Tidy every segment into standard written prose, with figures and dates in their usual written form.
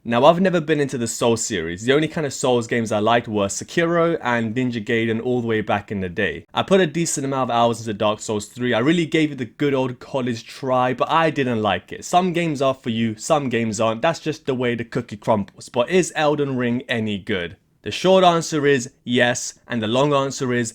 Now, I've never been into the Souls series. The only kind of Souls games I liked were Sekiro and Ninja Gaiden all the way back in the day. I put a decent amount of hours into Dark Souls 3. I really gave it the good old college try, but I didn't like it. Some games are for you, some games aren't. That's just the way the cookie crumbles. But is Elden Ring any good? The short answer is yes, and the long answer is,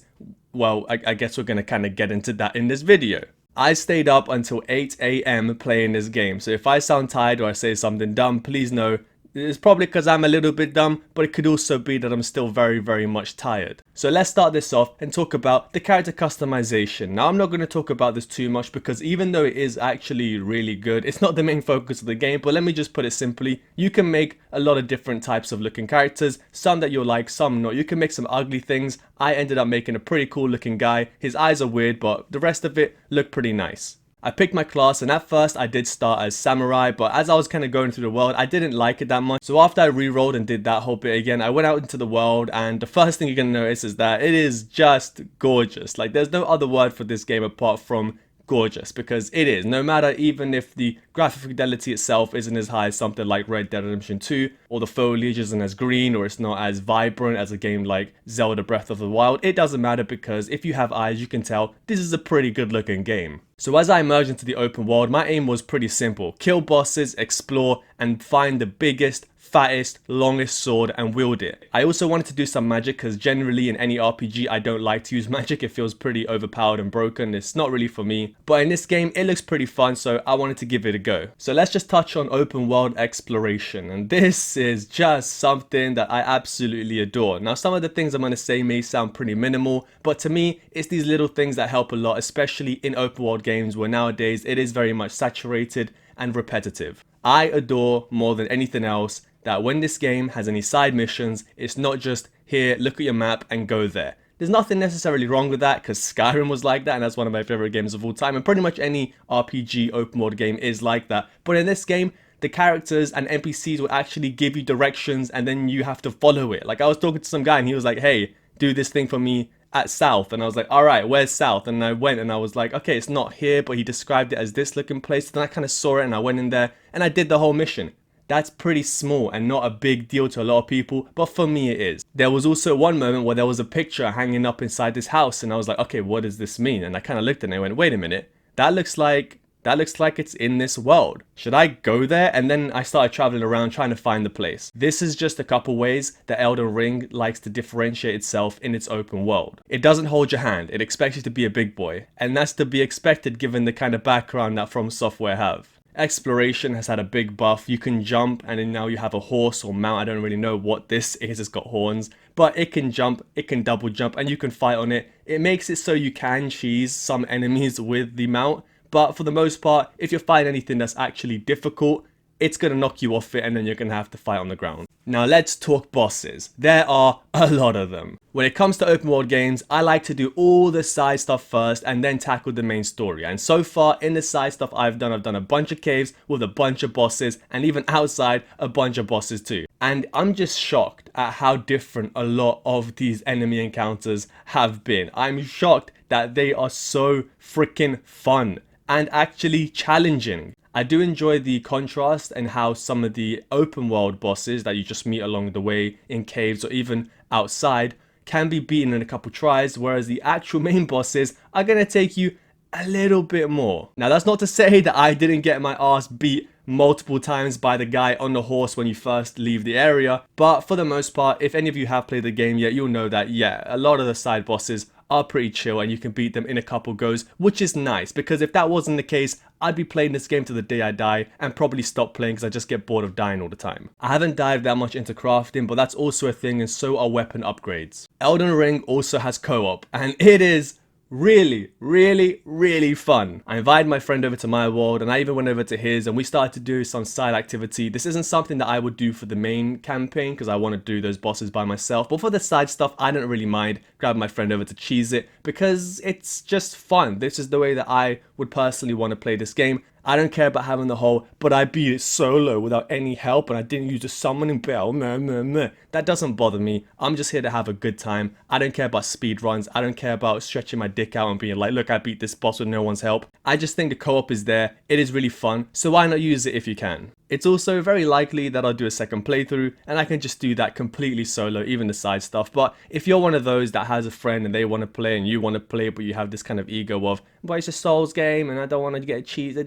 well, I guess we're going to kind of get into that in this video. I stayed up until 8 AM playing this game, so if I sound tired or I say something dumb, please know it's probably because I'm a little bit dumb, but it could also be that I'm still very much tired. So let's start this off and talk about the character customization. Now, I'm not going to talk about this too much because even though it is actually really good, it's not the main focus of the game, but let me just put it simply. You can make a lot of different types of looking characters, some that you'll like, some not. You can make some ugly things. I ended up making a pretty cool looking guy. His eyes are weird, but the rest of it looked pretty nice. I picked my class, and at first I did start as samurai, but as I was kind of going through the world, I didn't like it that much. So after I re-rolled and did that whole bit again, I went out into the world, and the first thing you're going to notice is that it is just gorgeous. Like, there's no other word for this game apart from gorgeous, because it is. No matter, even if the graphic fidelity itself isn't as high as something like Red Dead Redemption 2, or the foliage isn't as green, or it's not as vibrant as a game like Zelda Breath of the Wild, it doesn't matter, because if you have eyes, you can tell this is a pretty good looking game. So as I emerged into the open world, my aim was pretty simple: kill bosses, explore, and find the biggest, fattest, longest sword and wield it. I also wanted to do some magic, because generally in any RPG I don't like to use magic. It feels pretty overpowered and broken. It's not really for me, but in this game it looks pretty fun, so I wanted to give it a go. So let's just touch on open world exploration, and this is just something that I absolutely adore. Now, some of the things I'm going to say may sound pretty minimal, but to me it's these little things that help a lot, especially in open world games where nowadays it is very much saturated and repetitive. I adore more than anything else that when this game has any side missions, it's not just here, look at your map and go there. There's nothing necessarily wrong with that, because Skyrim was like that, and that's one of my favorite games of all time, and pretty much any RPG open world game is like that. But in this game, the characters and NPCs will actually give you directions, and then you have to follow it. Like, I was talking to some guy and he was like, hey, do this thing for me at south, and I was like, all right, where's south? And I went and I was like, okay, it's not here, but he described it as this looking place. Then I kind of saw it and I went in there and I did the whole mission. That's pretty small and not a big deal to a lot of people, but for me it is. There was also one moment where there was a picture hanging up inside this house, and I was like, okay, what does this mean? And I kind of looked at it and I went, wait a minute, that looks like it's in this world. Should I go there? And then I started traveling around trying to find the place. This is just a couple ways that Elden Ring likes to differentiate itself in its open world. It doesn't hold your hand. It expects you to be a big boy, and that's to be expected given the kind of background that From Software have. Exploration has had a big buff. You can jump, and then now you have a horse or mount. I don't really know what this is. It's got horns, but it can jump, it can double jump, and you can fight on it. It makes it so you can cheese some enemies with the mount, but for the most part, if you find anything that's actually difficult, it's going to knock you off it, and then you're going to have to fight on the ground. Now let's talk bosses. There are a lot of them. When it comes to open world games, I like to do all the side stuff first and then tackle the main story. And so far in the side stuff I've done a bunch of caves with a bunch of bosses, and even outside a bunch of bosses too. And I'm just shocked at how different a lot of these enemy encounters have been. I'm shocked that they are so freaking fun and actually challenging. I do enjoy the contrast and how some of the open world bosses that you just meet along the way in caves or even outside can be beaten in a couple tries, whereas the actual main bosses are going to take you a little bit more. Now, that's not to say that I didn't get my ass beat multiple times by the guy on the horse when you first leave the area, but for the most part, if any of you have played the game yet, you'll know that, yeah, a lot of the side bosses are pretty chill and you can beat them in a couple goes, which is nice, because if that wasn't the case, I'd be playing this game to the day I die and probably stop playing because I just get bored of dying all the time. I haven't dived that much into crafting, but that's also a thing, and so are weapon upgrades. Elden Ring also has co-op, and it is really fun. I invited my friend over to my world, and I even went over to his, and we started to do some side activity. This isn't something that I would do for the main campaign because I want to do those bosses by myself, but for the side stuff I don't really mind grabbing my friend over to cheese it because it's just fun. This is the way that I would personally want to play this game, I don't care about having the whole, but I beat it solo without any help and I didn't use a summoning bell, meh, meh, meh. That doesn't bother me. I'm just here to have a good time. I don't care about speed runs. I don't care about stretching my dick out and being like, look, I beat this boss with no one's help. I just think the co-op is there. It is really fun. So why not use it if you can? It's also very likely that I'll do a second playthrough and I can just do that completely solo, even the side stuff. But if you're one of those that has a friend and they want to play and you want to play, but you have this kind of ego of, well, it's a Souls game and I don't want to get cheats,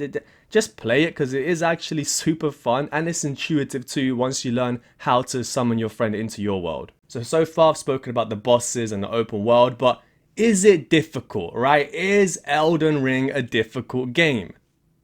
just play it because it is actually super fun and it's intuitive too once you learn how to summon your friend into your world. So far I've spoken about the bosses and the open world, but is it difficult, right? Is Elden Ring a difficult game?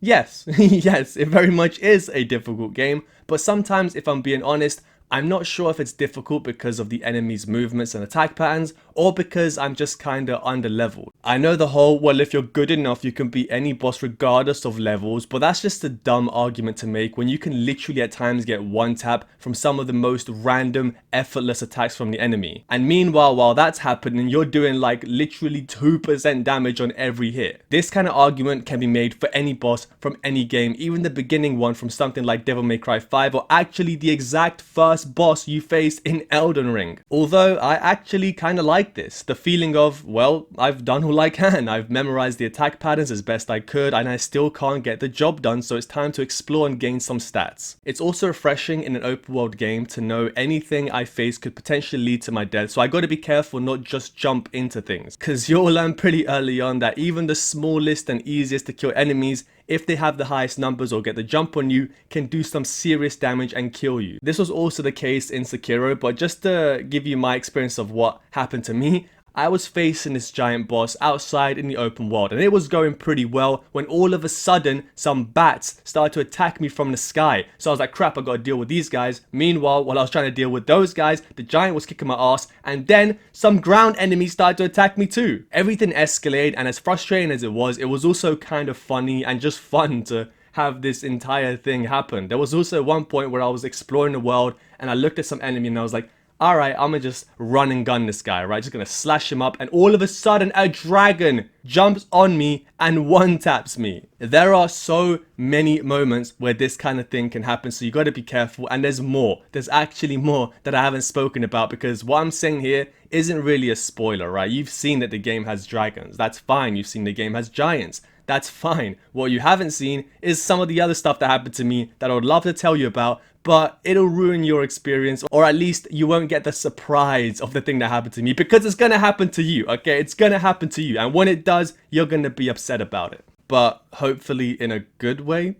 Yes, yes, it very much is a difficult game, but sometimes, if I'm being honest, I'm not sure if it's difficult because of the enemy's movements and attack patterns, or because I'm just kinda under-leveled. I know the whole, well, if you're good enough, you can beat any boss regardless of levels, but that's just a dumb argument to make when you can literally at times get one tap from some of the most random, effortless attacks from the enemy. And meanwhile, while that's happening, you're doing like literally 2% damage on every hit. This kind of argument can be made for any boss from any game, even the beginning one from something like Devil May Cry 5, or actually the exact first boss you face in Elden Ring. Although I actually kind of like this, the feeling of, well, I've done all I can, I've memorized the attack patterns as best I could and I still can't get the job done, so it's time to explore and gain some stats. It's also refreshing in an open world game to know anything I face could potentially lead to my death, so I gotta be careful not just jump into things, cause you'll learn pretty early on that even the smallest and easiest to kill enemies, if they have the highest numbers or get the jump on you, can do some serious damage and kill you. This was also the case in Sekiro, but just to give you my experience of what happened to me, I was facing this giant boss outside in the open world and it was going pretty well when all of a sudden some bats started to attack me from the sky. So I was like, crap, I gotta deal with these guys. Meanwhile, while I was trying to deal with those guys, the giant was kicking my ass and then some ground enemies started to attack me too. Everything escalated, and as frustrating as it was also kind of funny and just fun to have this entire thing happen. There was also one point where I was exploring the world and I looked at some enemy and I was like, alright, I'm gonna just run and gun this guy, right? Just gonna slash him up, and all of a sudden a dragon jumps on me and one taps me. There are so many moments where this kind of thing can happen, so you gotta be careful, and there's more. There's actually more that I haven't spoken about, because what I'm saying here isn't really a spoiler, right? You've seen that the game has dragons. That's fine. You've seen the game has giants. That's fine. What you haven't seen is some of the other stuff that happened to me that I would love to tell you about, but it'll ruin your experience, or at least you won't get the surprise of the thing that happened to me, because it's gonna happen to you, okay? It's gonna happen to you, and when it does, you're gonna be upset about it. But hopefully in a good way.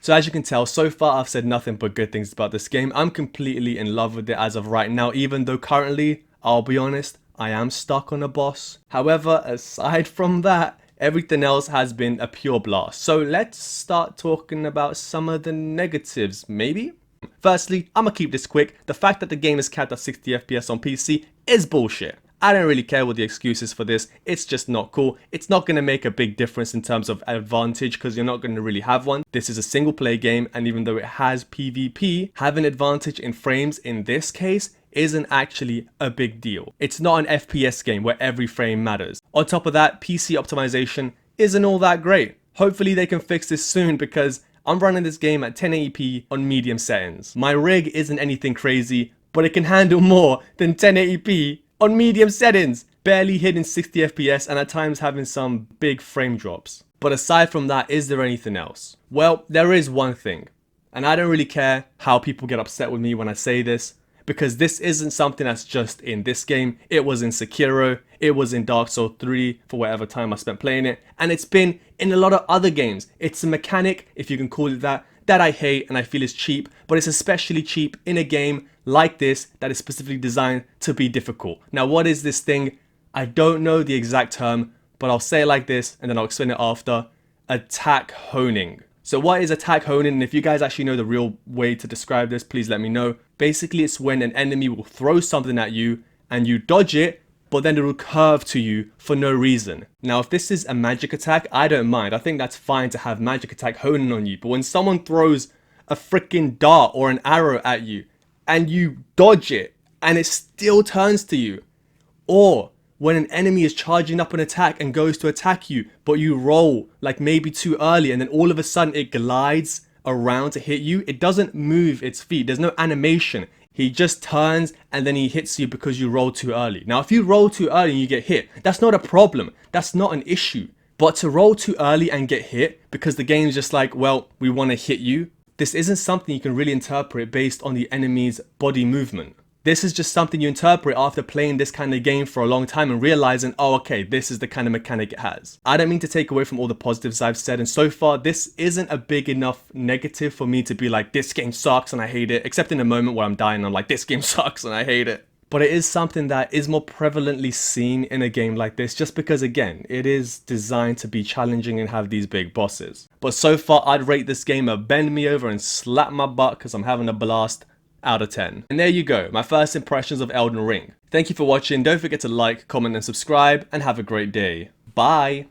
So as you can tell, so far I've said nothing but good things about this game. I'm completely in love with it as of right now, even though currently, I'll be honest, I am stuck on a boss. However, aside from that, everything else has been a pure blast. So let's start talking about some of the negatives, maybe? Firstly, I'ma keep this quick. The fact that the game is capped at 60 FPS on PC is bullshit. I don't really care what the excuse is for this, it's just not cool. It's not going to make a big difference in terms of advantage because you're not going to really have one. This is a single player game, and even though it has PvP, having advantage in frames in this case isn't actually a big deal. It's not an FPS game where every frame matters. On top of that, PC optimization isn't all that great. Hopefully they can fix this soon, because I'm running this game at 1080p on medium settings. My rig isn't anything crazy, but it can handle more than 1080p on medium settings, barely hitting 60 FPS and at times having some big frame drops. But aside from that, is there anything else? Well, there is one thing, and I don't really care how people get upset with me when I say this, because this isn't something that's just in this game. It was in Sekiro, it was in Dark Souls 3 for whatever time I spent playing it, and it's been in a lot of other games. It's a mechanic, if you can call it that I hate and I feel is cheap, but it's especially cheap in a game like this that is specifically designed to be difficult. Now, what is this thing? I don't know the exact term, but I'll say it like this and then I'll explain it after. Attack honing. So what is attack honing? And if you guys actually know the real way to describe this, please let me know. Basically, it's when an enemy will throw something at you and you dodge it, but then it will curve to you for no reason. Now, if this is a magic attack, I don't mind. I think that's fine to have magic attack honing on you. But when someone throws a freaking dart or an arrow at you and you dodge it and it still turns to you, or when an enemy is charging up an attack and goes to attack you, but you roll like maybe too early and then all of a sudden it glides around to hit you. It doesn't move its feet. There's no animation. He just turns and then he hits you because you roll too early. Now, if you roll too early and you get hit, that's not a problem. That's not an issue. But to roll too early and get hit because the game's just like, well, we want to hit you, this isn't something you can really interpret based on the enemy's body movement. This is just something you interpret after playing this kind of game for a long time and realizing, oh, okay, this is the kind of mechanic it has. I don't mean to take away from all the positives I've said, and so far, this isn't a big enough negative for me to be like, this game sucks and I hate it, except in a moment where I'm dying, I'm like, this game sucks and I hate it. But it is something that is more prevalently seen in a game like this, just because, again, it is designed to be challenging and have these big bosses. But so far, I'd rate this game a bend me over and slap my butt because I'm having a blast out of 10. And there you go, my first impressions of Elden Ring. Thank you for watching, don't forget to like, comment and subscribe, and have a great day. Bye!